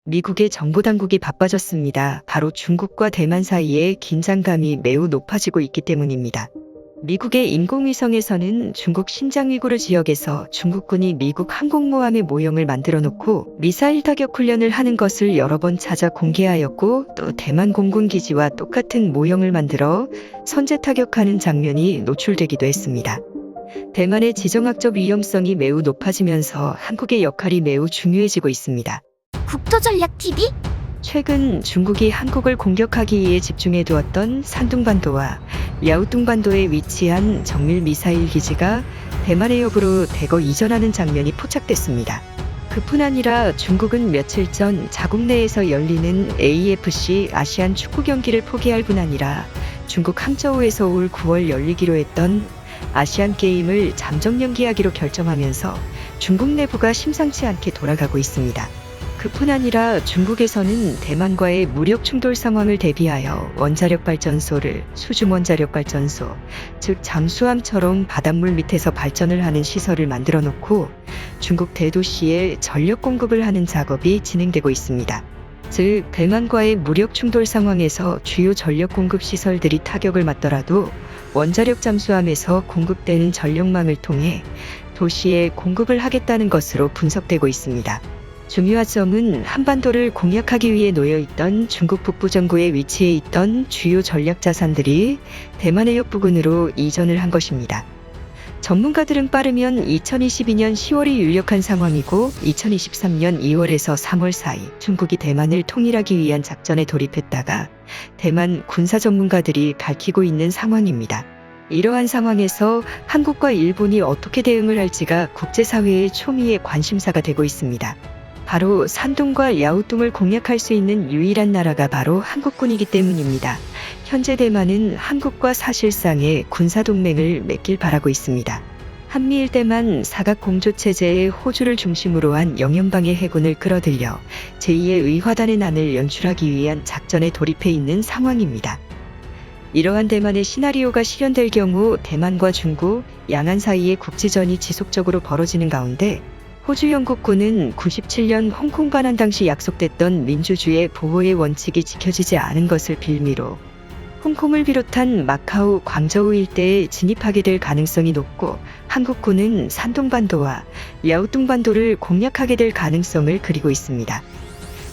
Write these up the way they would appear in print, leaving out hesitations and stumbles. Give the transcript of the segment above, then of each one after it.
미국의 정보당국이 바빠졌습니다. 바로 중국과 대만 사이에 긴장감이 매우 높아지고 있기 때문입니다. 미국의 인공위성에서는 중국 신장 위구르 지역에서 중국군이 미국 항공모함의 모형을 만들어 놓고 미사일 타격 훈련을 하는 것을 여러 번 찾아 공개하였고, 또 대만 공군기지와 똑같은 모형을 만들어 선제 타격하는 장면이 노출되기도 했습니다. 대만의 지정학적 위험성이 매우 높아지면서 한국의 역할이 매우 중요해지고 있습니다. 국토전략TV? 최근 중국이 한국을 공격하기 위해 집중해 두었던 산둥반도와 랴오뚱반도에 위치한 정밀 미사일 기지가 대만 해역으로 대거 이전하는 장면이 포착됐습니다. 그뿐 아니라 중국은 며칠 전 자국 내에서 열리는 AFC 아시안 축구 경기를 포기할 뿐 아니라 중국 항저우에서 올 9월 열리기로 했던 아시안 게임을 잠정 연기하기로 결정하면서 중국 내부가 심상치 않게 돌아가고 있습니다. 그뿐 아니라 중국에서는 대만과의 무력 충돌 상황을 대비하여 원자력 발전소를 수중 원자력 발전소, 즉 잠수함처럼 바닷물 밑에서 발전을 하는 시설을 만들어 놓고 중국 대도시에 전력 공급을 하는 작업이 진행되고 있습니다. 즉 대만과의 무력 충돌 상황에서 주요 전력 공급 시설들이 타격을 맞더라도 원자력 잠수함에서 공급되는 전력망을 통해 도시에 공급을 하겠다는 것으로 분석되고 있습니다. 중요한 점은 한반도를 공략하기 위해 놓여있던 중국 북부 정부에 위치해 있던 주요 전략 자산들이 대만 해역 부근으로 이전을 한 것입니다. 전문가들은 빠르면 2022년 10월이 유력한 상황이고 2023년 2월에서 3월 사이 중국이 대만을 통일하기 위한 작전에 돌입했다가 대만 군사 전문가들이 밝히고 있는 상황입니다. 이러한 상황에서 한국과 일본이 어떻게 대응을 할지가 국제사회의 초미의 관심사가 되고 있습니다. 바로 산둥과 랴오뚱을 공략할 수 있는 유일한 나라가 바로 한국군이기 때문입니다. 현재 대만은 한국과 사실상의 군사동맹을 맺길 바라고 있습니다. 한미일 대만 사각공조체제의 호주를 중심으로 한 영연방의 해군을 끌어들여 제2의 의화단의 난을 연출하기 위한 작전에 돌입해 있는 상황입니다. 이러한 대만의 시나리오가 실현될 경우 대만과 중국, 양안 사이의 국지전이 지속적으로 벌어지는 가운데 호주 영국군은 97년 홍콩 반환 당시 약속됐던 민주주의 보호의 원칙이 지켜지지 않은 것을 빌미로 홍콩을 비롯한 마카오, 광저우 일대에 진입하게 될 가능성이 높고 한국군은 산둥반도와 랴오뚱반도를 공략하게 될 가능성을 그리고 있습니다.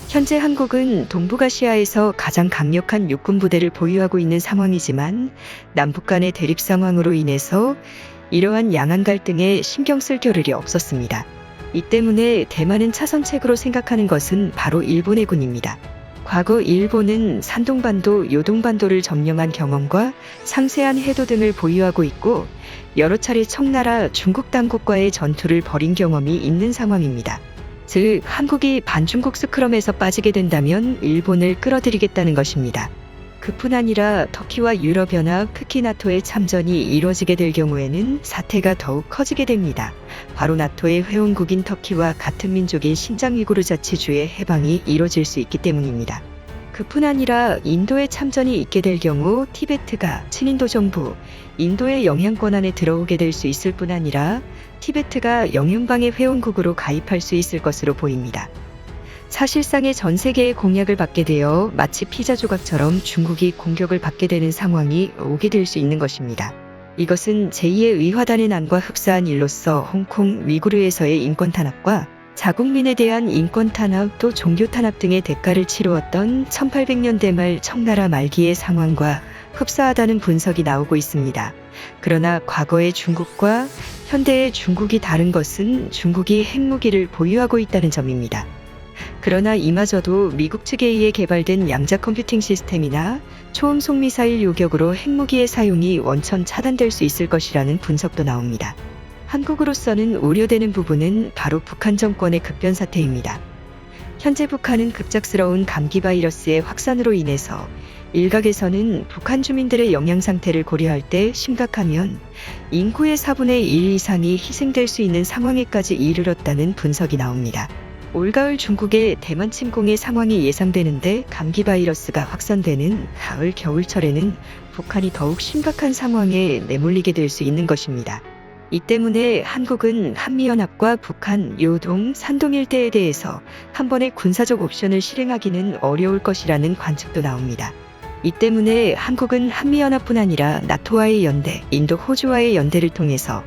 현재 한국은 동북아시아에서 가장 강력한 육군 부대를 보유하고 있는 상황이지만 남북 간의 대립 상황으로 인해서 이러한 양안 갈등에 신경 쓸 겨를이 없었습니다. 이 때문에 대만은 차선책으로 생각하는 것은 바로 일본 해군입니다. 과거 일본은 산둥반도, 요동반도를 점령한 경험과 상세한 해도 등을 보유하고 있고 여러 차례 청나라 중국 당국과의 전투를 벌인 경험이 있는 상황입니다. 즉 한국이 반중국 스크럼에서 빠지게 된다면 일본을 끌어들이겠다는 것입니다. 그뿐 아니라 터키와 유럽연합, 특히 나토의 참전이 이루어지게 될 경우에는 사태가 더욱 커지게 됩니다. 바로 나토의 회원국인 터키와 같은 민족인 신장 위구르 자치주의 해방이 이루어질 수 있기 때문입니다. 그뿐 아니라 인도의 참전이 있게 될 경우 티베트가 친인도 정부, 인도의 영향권 안에 들어오게 될 수 있을 뿐 아니라 티베트가 영연방의 회원국으로 가입할 수 있을 것으로 보입니다. 사실상의 전 세계의 공약을 받게 되어 마치 피자 조각처럼 중국이 공격을 받게 되는 상황이 오게 될 수 있는 것입니다. 이것은 제2의 의화단의 난과 흡사한 일로서 홍콩, 위구르에서의 인권 탄압과 자국민에 대한 인권 탄압 또 종교 탄압 등의 대가를 치루었던 1800년대 말 청나라 말기의 상황과 흡사하다는 분석이 나오고 있습니다. 그러나 과거의 중국과 현대의 중국이 다른 것은 중국이 핵무기를 보유하고 있다는 점입니다. 그러나 이마저도 미국 측에 의해 개발된 양자 컴퓨팅 시스템이나 초음속 미사일 요격으로 핵무기의 사용이 원천 차단될 수 있을 것이라는 분석도 나옵니다. 한국으로서는 우려되는 부분은 바로 북한 정권의 급변 사태입니다. 현재 북한은 급작스러운 감기 바이러스의 확산으로 인해서 일각에서는 북한 주민들의 영양 상태를 고려할 때 심각하면 인구의 4분의 1 이상이 희생될 수 있는 상황에까지 이르렀다는 분석이 나옵니다. 올가을 중국의 대만 침공의 상황이 예상되는데 감기 바이러스가 확산되는 가을 겨울철에는 북한이 더욱 심각한 상황에 내몰리게 될 수 있는 것입니다. 이 때문에 한국은 한미연합과 북한, 요동, 산동 일대에 대해서 한 번의 군사적 옵션을 실행하기는 어려울 것이라는 관측도 나옵니다. 이 때문에 한국은 한미연합뿐 아니라 나토와의 연대, 인도, 호주와의 연대를 통해서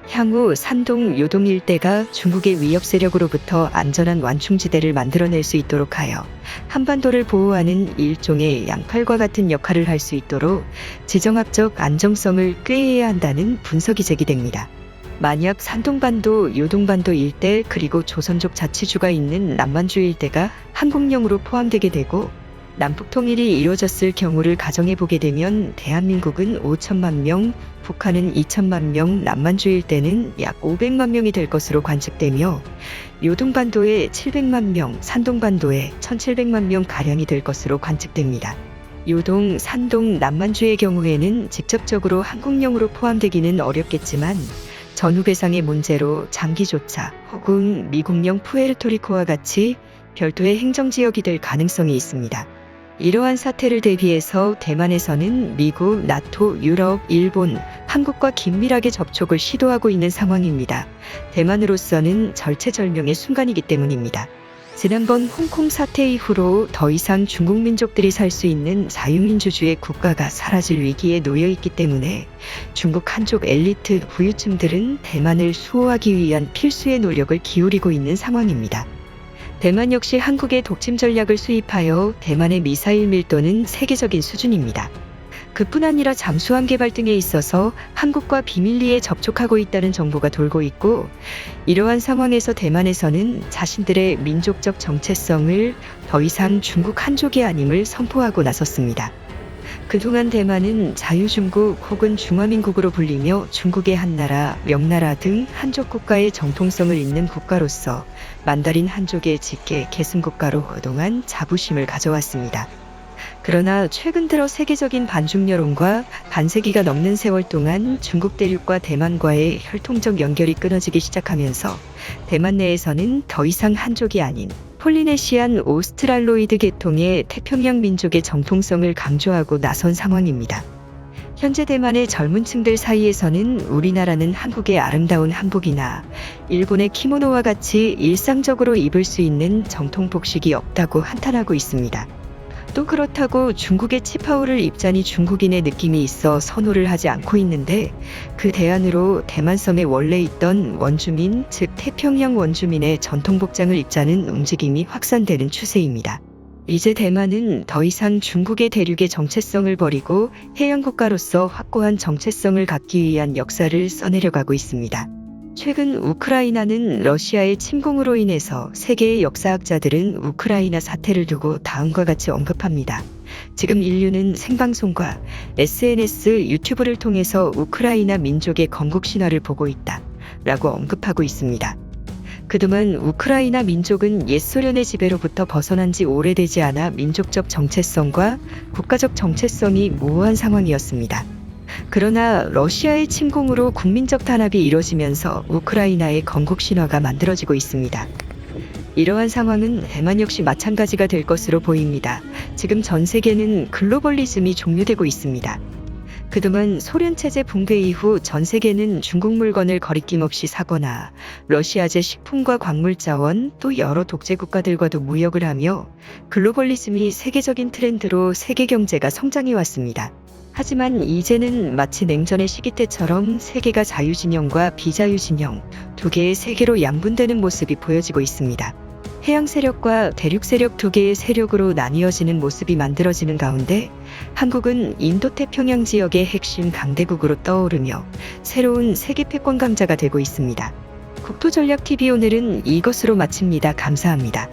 향후 산동, 요동 일대가 중국의 위협 세력으로부터 안전한 완충지대를 만들어낼 수 있도록 하여 한반도를 보호하는 일종의 양팔과 같은 역할을 할 수 있도록 지정학적 안정성을 꾀해야 한다는 분석이 제기됩니다. 만약 산동반도, 요동반도 일대 그리고 조선족 자치주가 있는 남만주 일대가 한국령으로 포함되게 되고 남북 통일이 이루어졌을 경우를 가정해보게 되면 대한민국은 5천만 명, 북한은 2천만 명, 남만주 일대는 약 500만 명이 될 것으로 관측되며 요동반도에 700만 명, 산동반도에 1700만 명 가량이 될 것으로 관측됩니다. 요동, 산동, 남만주의 경우에는 직접적으로 한국령으로 포함되기는 어렵겠지만 전후배상의 문제로 장기조차 혹은 미국령 푸에르토리코와 같이 별도의 행정지역이 될 가능성이 있습니다. 이러한 사태를 대비해서 대만에서는 미국, 나토, 유럽, 일본, 한국과 긴밀하게 접촉을 시도하고 있는 상황입니다. 대만으로서는 절체절명의 순간이기 때문입니다. 지난번 홍콩 사태 이후로 더 이상 중국 민족들이 살 수 있는 자유민주주의 국가가 사라질 위기에 놓여 있기 때문에 중국 한족 엘리트 부유층들은 대만을 수호하기 위한 필수의 노력을 기울이고 있는 상황입니다. 대만 역시 한국의 독침 전략을 수입하여 대만의 미사일 밀도는 세계적인 수준입니다. 그뿐 아니라 잠수함 개발 등에 있어서 한국과 비밀리에 접촉하고 있다는 정보가 돌고 있고 이러한 상황에서 대만에서는 자신들의 민족적 정체성을 더 이상 중국 한족이 아님을 선포하고 나섰습니다. 그동안 대만은 자유중국 혹은 중화민국으로 불리며 중국의 한나라, 명나라 등 한족 국가의 정통성을 잇는 국가로서 만다린 한족의 직계 계승국가로 그동안 자부심을 가져왔습니다. 그러나 최근 들어 세계적인 반중 여론과 반세기가 넘는 세월 동안 중국 대륙과 대만과의 혈통적 연결이 끊어지기 시작하면서 대만 내에서는 더 이상 한족이 아닌 폴리네시안 오스트랄로이드 계통의 태평양 민족의 정통성을 강조하고 나선 상황입니다. 현재 대만의 젊은 층들 사이에서는 우리나라는 한국의 아름다운 한복이나 일본의 키모노와 같이 일상적으로 입을 수 있는 정통 복식이 없다고 한탄하고 있습니다. 또 그렇다고 중국의 치파오를 입자니 중국인의 느낌이 있어 선호를 하지 않고 있는데 그 대안으로 대만섬에 원래 있던 원주민, 즉 태평양 원주민의 전통 복장을 입자는 움직임이 확산되는 추세입니다. 이제 대만은 더 이상 중국의 대륙의 정체성을 버리고 해양국가로서 확고한 정체성을 갖기 위한 역사를 써내려가고 있습니다. 최근 우크라이나는 러시아의 침공으로 인해서 세계의 역사학자들은 우크라이나 사태를 두고 다음과 같이 언급합니다. 지금 인류는 생방송과 SNS, 유튜브를 통해서 우크라이나 민족의 건국 신화를 보고 있다 라고 언급하고 있습니다. 그동안 우크라이나 민족은 옛 소련의 지배로부터 벗어난 지 오래되지 않아 민족적 정체성과 국가적 정체성이 모호한 상황이었습니다. 그러나 러시아의 침공으로 국민적 단합이 이뤄지면서 우크라이나의 건국 신화가 만들어지고 있습니다. 이러한 상황은 대만 역시 마찬가지가 될 것으로 보입니다. 지금 전 세계는 글로벌리즘이 종료되고 있습니다. 그동안 소련 체제 붕괴 이후 전 세계는 중국 물건을 거리낌 없이 사거나 러시아제 식품과 광물 자원 또 여러 독재 국가들과도 무역을 하며 글로벌리즘이 세계적인 트렌드로 세계 경제가 성장해 왔습니다. 하지만 이제는 마치 냉전의 시기 때처럼 세계가 자유진영과 비자유진영 두 개의 세계로 양분되는 모습이 보여지고 있습니다. 해양 세력과 대륙 세력 두 개의 세력으로 나뉘어지는 모습이 만들어지는 가운데 한국은 인도태평양 지역의 핵심 강대국으로 떠오르며 새로운 세계 패권 강자가 되고 있습니다. 국토전략TV 오늘은 이것으로 마칩니다. 감사합니다.